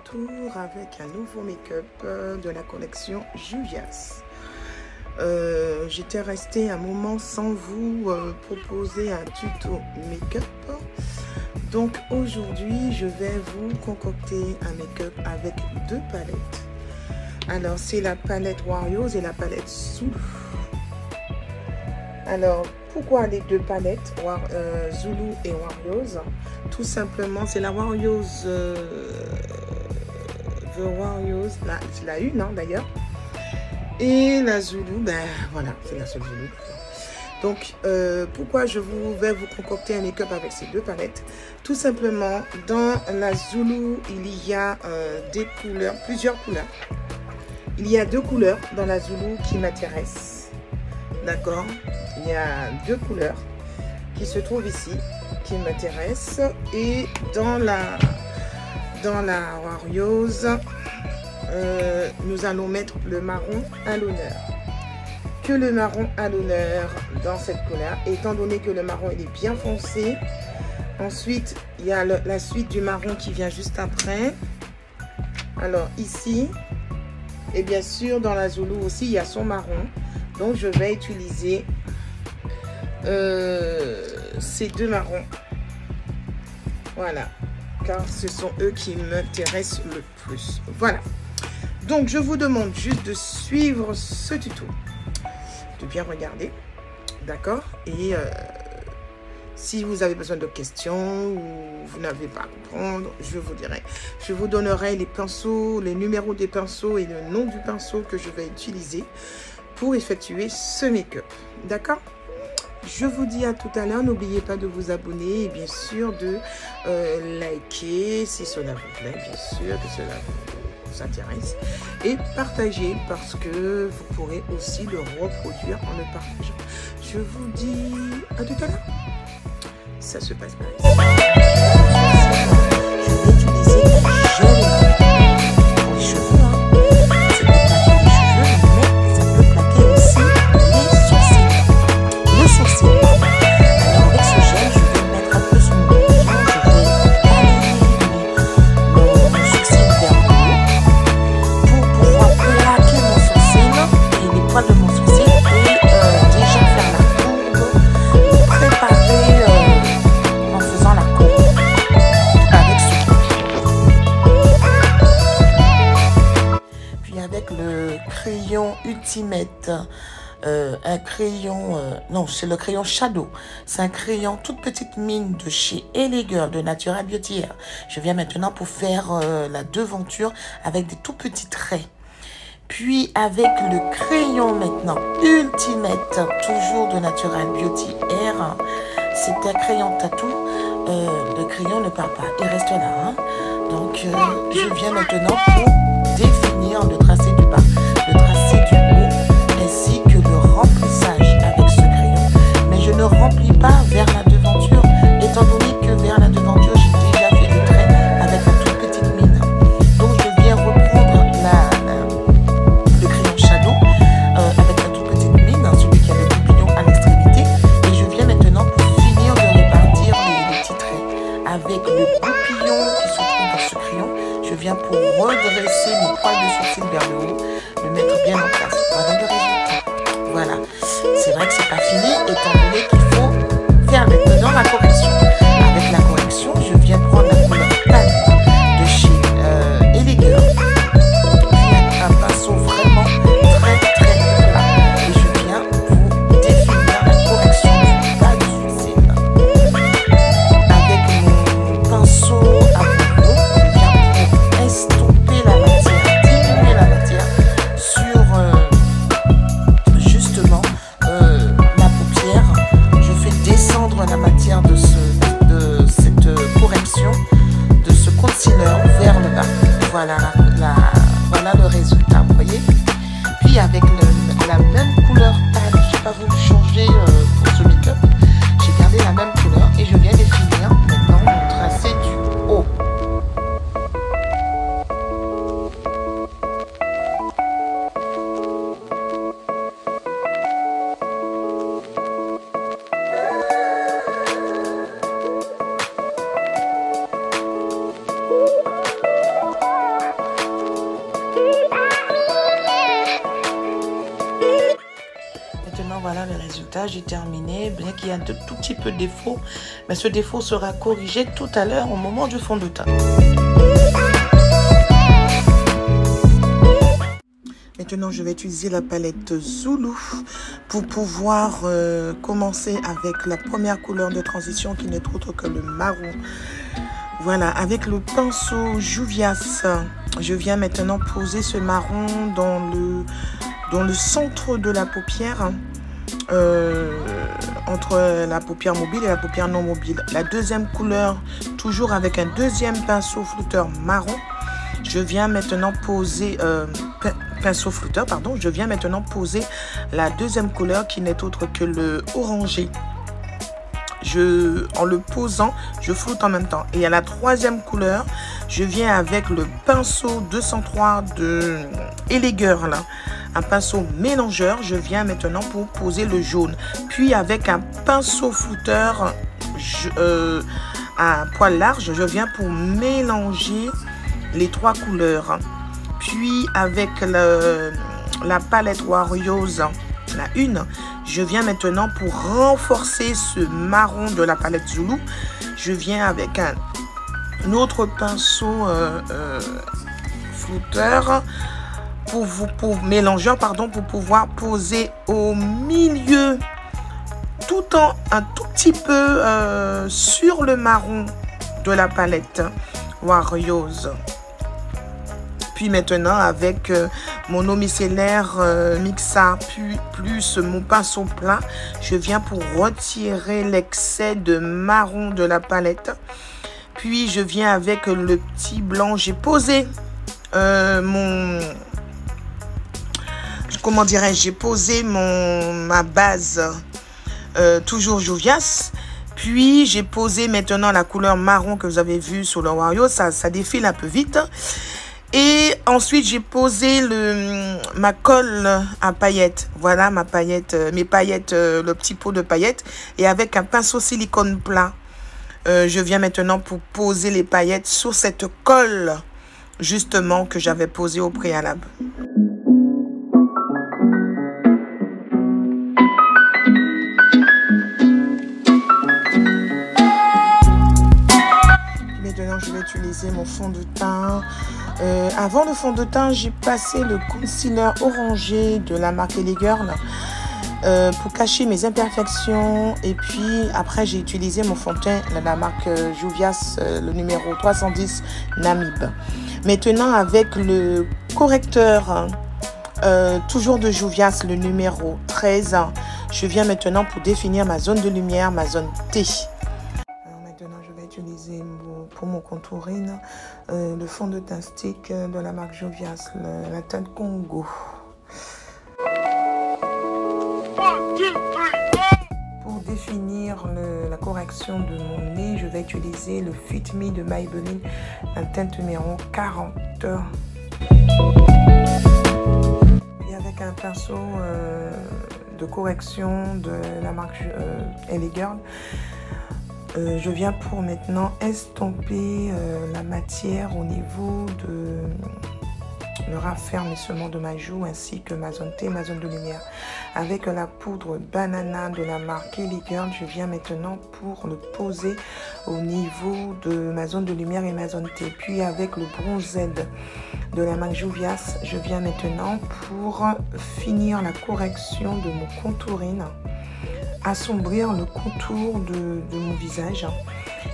retour avec un nouveau make-up de la collection Juvias. J'étais restée un moment sans vous proposer un tuto make-up. Donc aujourd'hui, je vais vous concocter un make-up avec deux palettes. Alors, c'est la palette Warriors et la palette Zulu. Alors, pourquoi les deux palettes, Zulu et Warriors? Tout simplement, c'est la Warriors, The Warriors, la une hein, d'ailleurs. Et la Zulu, ben voilà, c'est la seule Zulu. Donc, pourquoi je vais vous concocter un make-up avec ces deux palettes? Tout simplement, dans la Zulu, il y a des couleurs, plusieurs couleurs. Il y a deux couleurs dans la Zulu qui m'intéressent. D'accord? Il y a deux couleurs qui se trouvent ici, qui m'intéressent. Et dans la Warriors, nous allons mettre le marron à l'honneur. Que le marron à l'honneur dans cette couleur, étant donné que le marron il est bien foncé. Ensuite, il y a la suite du marron qui vient juste après. Alors ici, et bien sûr dans la Zulu aussi, il y a son marron. Donc je vais utiliser ces deux marrons. Voilà, car ce sont eux qui m'intéressent le plus. Voilà. Donc je vous demande juste de suivre ce tuto, de bien regarder, d'accord? Et si vous avez besoin de questions ou vous n'avez pas à comprendre, je vous dirai. Je vous donnerai les pinceaux, les numéros des pinceaux et le nom du pinceau que je vais utiliser pour effectuer ce make-up, d'accord? Je vous dis à tout à l'heure. N'oubliez pas de vous abonner et bien sûr de liker si cela vous plaît, bien sûr que cela vous intéresse, et partager parce que vous pourrez aussi le reproduire en le partageant. Je vous dis à tout à l'heure. Ça se passe par ici. Je vais utiliser un gel pour les cheveux. Ça peut plaquer les cheveux, mais ça peut plaquer aussi les sourcils. Le sourcil. Alors avec ce gel, je vais le mettre un peu sur mon visage. Je vais balayer mon sourcil vers le haut pour pouvoir plaquer mon sourcil et les poils de mon sourcil et déjà faire la courbe, me préparer en faisant la courbe avec ce puis avec le crayon Ultimate. Un crayon, non, c'est le crayon Shadow. C'est un crayon toute petite mine de chez LA Girl de Natural Beauty Air. Je viens maintenant pour faire la devanture avec des tout petits traits. Puis avec le crayon maintenant Ultimate, toujours de Natural Beauty Air. C'est un crayon tatou. Le crayon ne part pas, il reste là. Hein. Donc je viens maintenant pour définir le tracé du bas, le tracé du haut, ainsi que le remplissage avec ce crayon. Mais je ne remplis pas vers la devanture, étant donné que vers la devanture, j'ai déjà fait des traits avec la toute petite mine. Donc je viens reprendre le crayon Shadow avec la toute petite mine, celui qui a le papillon à l'extrémité. Et je viens maintenant pour finir de répartir les petits traits. Avec le papillon qui se trouve dans ce crayon, je viens pour redresser mes poils de sourcil vers le haut, le mettre bien en place. Voilà le résultat. Voilà. C'est vrai que c'est pas fini, étant donné qu'il faut faire maintenant la correction. Avec la correction, je viens prendre la couleur pâle de chez LA Girl. Un pinceau vraiment très très plat. Et je viens vous définir la correction du bas du sourcil. Avec mon pinceau à bout, je viens pour estomper la matière, diminuer la matière sur justement la paupière. Je fais descendre la matière de cette correction, de ce concealer vers le bas. Voilà, voilà le résultat, vous voyez. Puis avec la même couleur pâle, je n'ai pas voulu changer pour ce make-up. J'ai gardé la même couleur et je viens définir maintenant le tracé du haut. Maintenant, voilà le résultat. J'ai terminé. Bien qu'il y ait un tout petit peu de défaut, mais ce défaut sera corrigé tout à l'heure au moment du fond de teint. Maintenant, je vais utiliser la palette Zulu pour pouvoir commencer avec la première couleur de transition qui n'est autre que le marron. Voilà, avec le pinceau Juvias, je viens maintenant poser ce marron dans le centre de la paupière, entre la paupière mobile et la paupière non mobile. La deuxième couleur, toujours avec un deuxième pinceau flouteur marron, je viens maintenant poser... je viens maintenant poser la deuxième couleur qui n'est autre que le orangé. En le posant, je floute en même temps. Et à la troisième couleur, je viens avec le pinceau 203 de Elegeur, là, un pinceau mélangeur. Je viens maintenant pour poser le jaune. Puis avec un pinceau flouteur à poil large, je viens pour mélanger les trois couleurs. Puis avec la palette Warriors, la une, je viens maintenant pour renforcer ce marron de la palette Zulu. Je viens avec un autre pinceau flouteur pour mélangeur, pardon, pour pouvoir poser au milieu tout en un tout petit peu sur le marron de la palette Warriors. Puis maintenant, avec mon eau micellaire Mixa plus mon pinceau plat, je viens pour retirer l'excès de marron de la palette. Puis je viens avec le petit blanc. J'ai posé j'ai posé ma base toujours Juvias. Puis j'ai posé maintenant la couleur marron que vous avez vue sur le Wario. Ça défile un peu vite. Et ensuite, j'ai posé ma colle à paillettes. Voilà mes paillettes, le petit pot de paillettes. Et avec un pinceau silicone plat, je viens maintenant pour poser les paillettes sur cette colle, justement, que j'avais posée au préalable. Maintenant, je vais utiliser mon fond de teint. Avant le fond de teint, j'ai passé le concealer orangé de la marque Elegeur pour cacher mes imperfections. Et puis après, j'ai utilisé mon fond de teint de la marque Juvias, le numéro 310 Namib. Maintenant, avec le correcteur toujours de Juvias, le numéro 13, je viens maintenant pour définir ma zone de lumière, ma zone T. Maintenant, je vais utiliser pour mon contouring le fond de teint stick de la marque Juvias, la teinte Congo. Pour définir la correction de mon nez, je vais utiliser le Fit Me de Maybelline, la teinte numéro 40. Et avec un pinceau de correction de la marque Elegeur, je viens pour maintenant estomper la matière au niveau de le raffermissement de ma joue ainsi que ma zone T, ma zone de lumière. Avec la poudre banana de la marque Elegeur, je viens maintenant pour le poser au niveau de ma zone de lumière et ma zone T. Puis avec le bronze Z de la marque Juvias, je viens maintenant pour finir la correction de mon contouring, assombrir le contour de mon visage.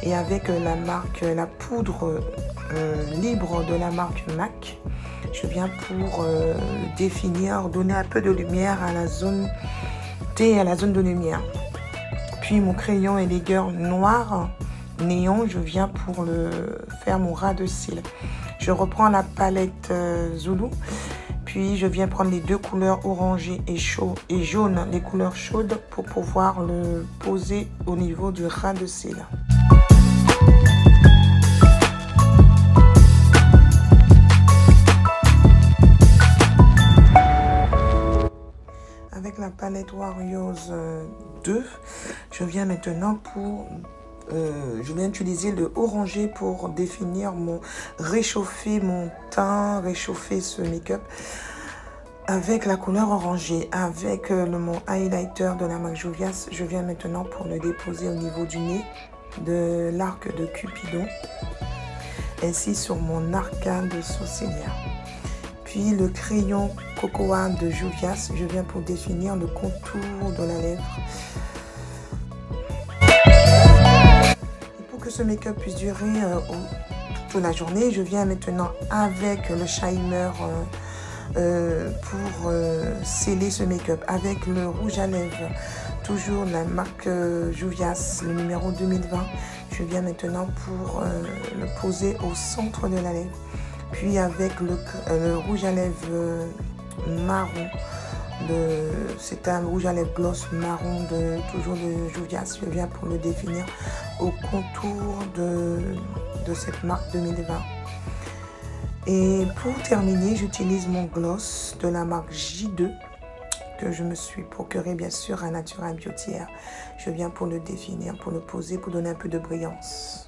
Et avec la poudre libre de la marque MAC, je viens pour définir, donner un peu de lumière à la zone T et à la zone de lumière. Puis mon crayon Elegeur noir néon, je viens pour faire mon ras de cils. Je reprends la palette Zulu. Puis je viens prendre les deux couleurs orangé et chaud et jaune, les couleurs chaudes, pour pouvoir le poser au niveau du ras de cils. Avec la palette Warriors 2, je viens maintenant pour Je viens utiliser le orangé pour définir réchauffer mon teint, réchauffer ce make-up avec la couleur orangée. Avec mon highlighter de la marque Juvias, je viens maintenant pour le déposer au niveau du nez, de l'arc de Cupidon, ainsi sur mon arcade sourcilière. Puis le crayon Cocoa de Juvias, je viens pour définir le contour de la lèvre. Et pour que ce make-up puisse durer toute la journée, je viens maintenant avec le Shimer pour sceller ce make-up. Avec le rouge à lèvres, toujours la marque Juvias, le numéro 2020. Je viens maintenant pour le poser au centre de la lèvre. Puis avec le rouge à lèvres marron, c'est un rouge à lèvres gloss marron toujours de Juvias. Je viens pour le définir au contour de cette marque 2020. Et pour terminer, j'utilise mon gloss de la marque J2 que je me suis procuré bien sûr à Natural Beauty Air. Je viens pour le définir, pour le poser, pour donner un peu de brillance.